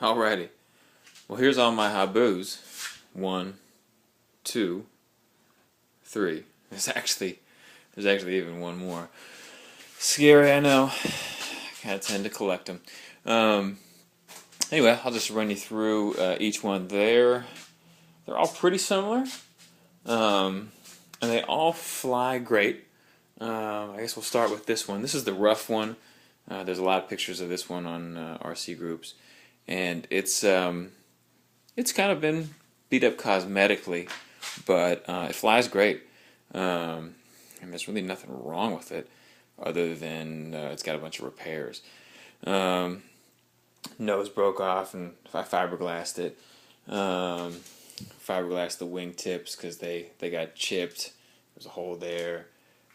Alrighty. Well, here's all my Habus. 1, 2, 3. There's actually even one more. Scary, I know. I kind of tend to collect them. Anyway, I'll just run you through each one there. They're all pretty similar, and they all fly great. I guess we'll start with this one. This is the rough one. There's a lot of pictures of this one on RC groups, and it's kind of been beat up cosmetically, but it flies great. There's really nothing wrong with it, other than it's got a bunch of repairs. Nose broke off, and I fiberglassed it. Fiberglassed the wing tips because they got chipped. There's a hole there.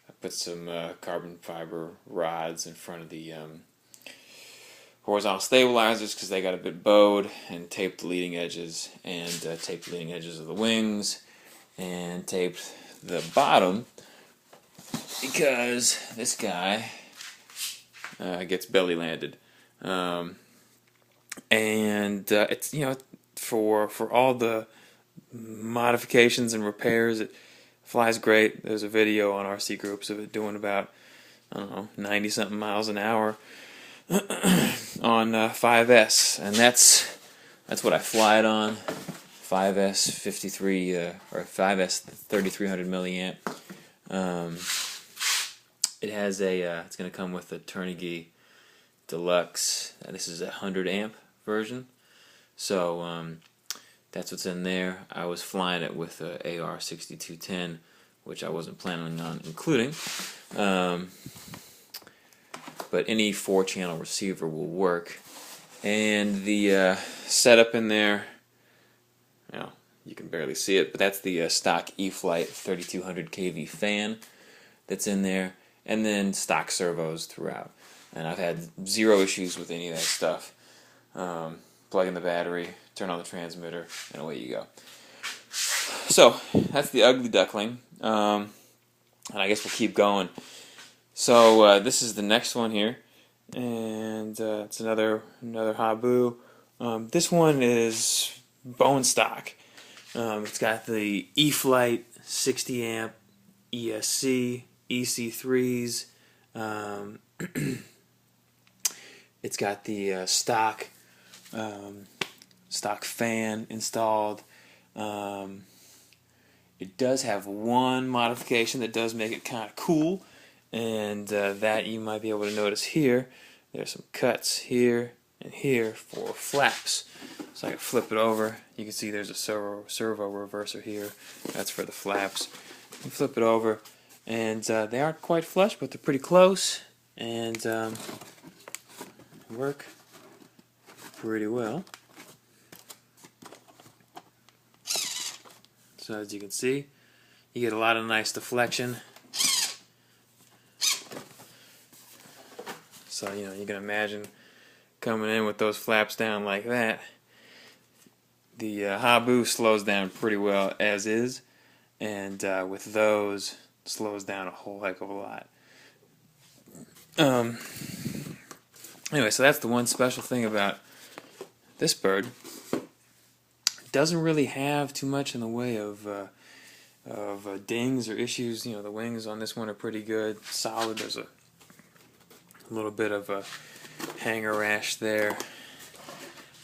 I put some carbon fiber rods in front of the horizontal stabilizers because they got a bit bowed, and taped the leading edges, and taped the leading edges of the wings, and taped the bottom because this guy gets belly landed. It's, for all the modifications and repairs, it flies great. There's a video on RC groups of it doing about, 90 something miles an hour on 5S, and that's what I fly it on. 5S 53 or 5S 3300 milliamp. It has it's going to come with a Turnigy Deluxe. This is a 100 amp version, so that's what's in there. I was flying it with a AR 6210, which I wasn't planning on including, but any 4-channel receiver will work. And the setup in there, you can barely see it, but that's the stock E-Flight 3200 kV fan that's in there, and then stock servos throughout. And I've had zero issues with any of that stuff. Plug in the battery, turn on the transmitter, and away you go. So that's the Ugly Duckling, and I guess we'll keep going. So this is the next one here, and it's another Habu. This one is bone stock. It's got the E-Flight 60 amp ESC EC3s. It's got the stock fan installed. It does have one modification that does make it kind of cool, and that you might be able to notice here. There's some cuts here and here for flaps. So I can flip it over. You can see there's a servo reverser here. That's for the flaps. You flip it over, and they aren't quite flush, but they're pretty close, and work pretty well. So as you can see, you get a lot of nice deflection. So you can imagine coming in with those flaps down like that. The Habu slows down pretty well as is, and with those slows down a whole heck of a lot. Anyway, so that's the one special thing about this bird. It doesn't really have too much in the way of dings or issues. The wings on this one are pretty good, solid. There's a little bit of a hanger rash there.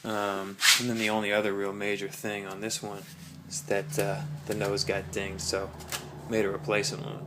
And then the only other real major thing on this one is that the nose got dinged, so made a replacement one.